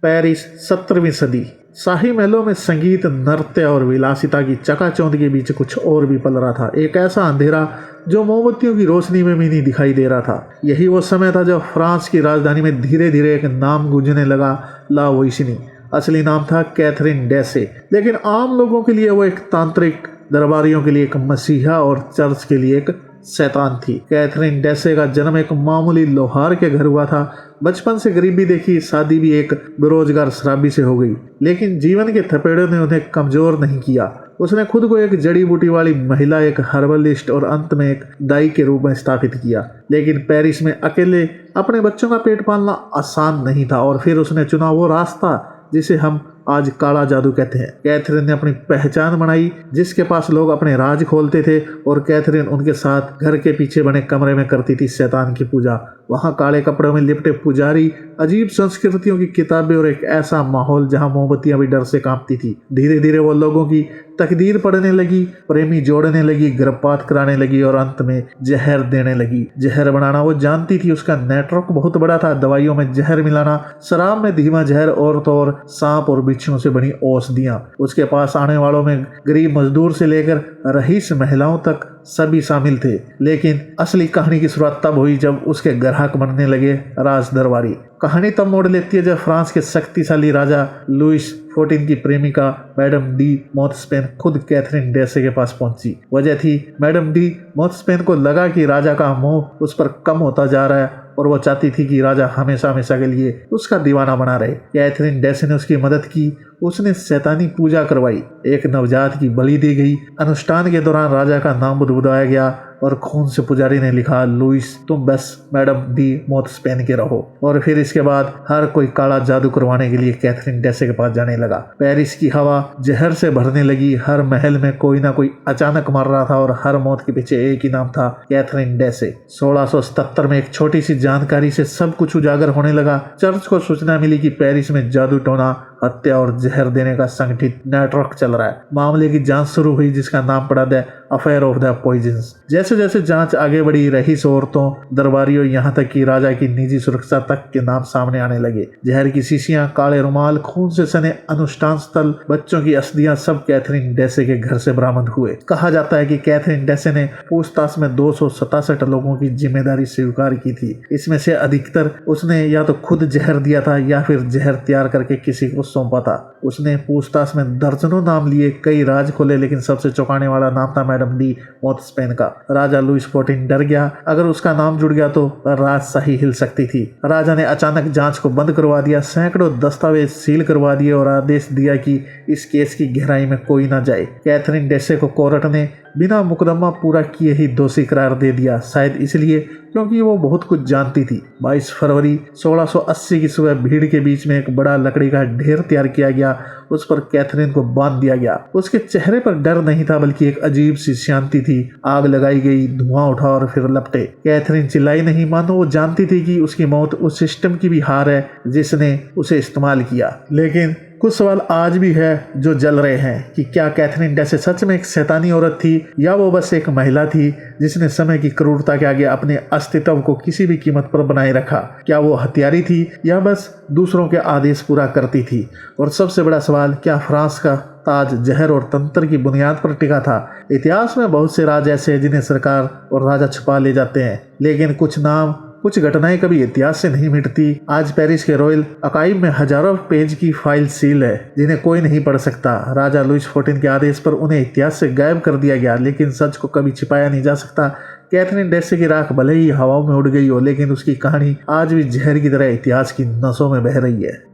Paris 17वीं सदी। शाही महलों में संगीत, नृत्य और विलासिता की चकाचौंध के बीच कुछ और भी पल रहा था। एक ऐसा अंधेरा जो मोमबत्तियों की रोशनी में भी नहीं दिखाई दे रहा था। यही वो समय था जब फ्रांस की राजधानी में धीरे धीरे एक नाम गूंजने लगा, ला वोइसनी। असली नाम था कैथरीन डेसे, लेकिन आम लोगों के लिए वो एक तांत्रिक, दरबारियों के लिए एक मसीहा और चर्च के लिए एक शैतान थी। कैथरीन डेसे का जन्म एक मामूली लोहार के घर हुआ था। बचपन से गरीबी देखी, शादी भी एक बेरोजगार शराबी से हो गई, लेकिन जीवन के थपेड़ों ने उन्हें कमजोर नहीं किया। उसने खुद को एक जड़ी बूटी वाली महिला, एक हर्बलिस्ट और अंत में एक दाई के रूप में स्थापित किया। लेकिन पेरिस में अकेले अपने बच्चों का पेट पालना आसान नहीं था, और फिर उसने चुना वो रास्ता जिसे हम आज काला जादू कहते हैं। कैथरीन ने अपनी पहचान बनाई, जिसके पास लोग अपने राज खोलते थे, और कैथरीन उनके साथ घर के पीछे बने कमरे में करती थी शैतान की पूजा। वहाँ काले कपड़ों में लिपटे पुजारी, अजीब संस्कृतियों की किताबें और एक ऐसा माहौल जहाँ मोमबत्तियां भी डर से कांपती थी। धीरे धीरे वो लोगों की तकदीर पढ़ने लगी, प्रेमी जोड़ने लगी, गर्भपात कराने लगी और अंत में जहर देने लगी। जहर बनाना वो जानती थी, उसका नेटवर्क बहुत बड़ा था। दवाइयों में जहर मिलाना, शराब में धीमा जहर, औरतों और सांप और बिच्छुओं से बनी औषधियां। उसके पास आने वालों में गरीब मजदूर से लेकर रईस महिलाओं तक सभी शामिल थे। लेकिन असली कहानी की शुरुआत तब हुई जब उसके ग्राहक बनने लगे राज दरबारी। कहानी तब मोड़ लेती है जब फ्रांस के शक्तिशाली राजा लुइस 14 की प्रेमिका मैडम डी मोंतस्पैन खुद कैथरीन डेसे के पास पहुंची। वजह थी, मैडम डी मोंतस्पैन को लगा कि राजा का मोह उस पर कम होता जा रहा है, और वो चाहती थी कि राजा हमेशा हमेशा के लिए उसका दीवाना बना रहे। कैथरीन डेसे ने उसकी मदद की। उसने शैतानी पूजा करवाई, एक नवजात की बलि दी गई। अनुष्ठान के दौरान राजा का नाम बुदबुदाया गया और खून से पुजारी ने लिखा, लुइस तुम बस मैडम डी मोंतस्पैन के रहो। और फिर इसके बाद हर कोई काला जादू करवाने के लिए कैथरीन डेसे के पास जाने लगा। पेरिस की हवा जहर से भरने लगी। हर महल में कोई ना कोई अचानक मर रहा था, और हर मौत के पीछे एक ही नाम था, कैथरीन डेसे। 1677 में एक छोटी सी जानकारी से सब कुछ उजागर होने लगा। चर्च को सूचना मिली कि पेरिस में जादू टोना, हत्या और जहर देने का संगठित नेटवर्क चल रहा है। मामले की जांच शुरू हुई, जिसका नाम पड़ा the affair of the poisons. जैसे जैसे जांच आगे बढ़ी, रईस, औरतों, दरबारियों, यहाँ तक कि राजा की निजी सुरक्षा तक के नाम सामने आने लगे। जहर की शीशियां, काले रुमाल, खून से सने अनुष्ठान स्थल, बच्चों की अस्थियां, सब कैथरीन डेसे के घर से बरामद हुए। कहा जाता है कि कैथरीन डेसे ने पूछताछ में 267 लोगों की जिम्मेदारी स्वीकार की थी। इसमें से अधिकतर उसने या तो खुद जहर दिया था या फिर जहर तैयार करके किसी को सौंपा था। उसने पूछताछ में दर्जनों नाम लिए, कई राज खोले, लेकिन सबसे चौंकाने वाला नाम था मैडम डी मोंतस्पैन का। राजा लुइस 14 डर गया। अगर उसका नाम जुड़ गया तो राजशाही हिल सकती थी। राजा ने अचानक जांच को बंद करवा दिया, सैकड़ों दस्तावेज सील करवा दिए और आदेश दिया कि इस केस की गहराई में कोई ना जाए। कैथरीन डेसे को कोर्ट ने बिना मुकदमा पूरा किए ही दोषी करार दे दिया, शायद इसलिए क्योंकि वो बहुत कुछ जानती थी। 22 फरवरी 1680 की सुबह भीड़ के बीच में एक बड़ा लकड़ी का ढेर तैयार किया गया। उस पर कैथरीन को बांध दिया गया। उसके चेहरे पर डर नहीं था, बल्कि एक अजीब सी शांति थी। आग लगाई गई, धुआं उठा और फिर लपटे। कैथरीन चिल्लाई नहीं, मानो वो जानती थी कि उसकी मौत उस सिस्टम की भी हार है जिसने उसे इस्तेमाल किया। लेकिन कुछ सवाल आज भी है जो जल रहे हैं कि क्या कैथरीन डेसे सच में एक शैतानी औरत थी, या वो बस एक महिला थी जिसने समय की क्रूरता के आगे अपने अस्तित्व को किसी भी कीमत पर बनाए रखा। क्या वो हत्यारी थी या बस दूसरों के आदेश पूरा करती थी? और सबसे बड़ा सवाल, क्या फ्रांस का ताज जहर और तंत्र की बुनियाद पर टिका था? इतिहास में बहुत से राज ऐसे हैं जिन्हें सरकार और राजा छुपा ले जाते हैं, लेकिन कुछ नाम, कुछ घटनाएं कभी इतिहास से नहीं मिटती। आज पेरिस के रॉयल आर्काइव में हजारों पेज की फाइल सील है जिन्हें कोई नहीं पढ़ सकता। राजा लुइस 14 के आदेश पर उन्हें इतिहास से गायब कर दिया गया, लेकिन सच को कभी छिपाया नहीं जा सकता। कैथरीन डेसे की राख भले ही हवाओं में उड़ गई हो, लेकिन उसकी कहानी आज भी जहर की तरह इतिहास की नसों में बह रही है।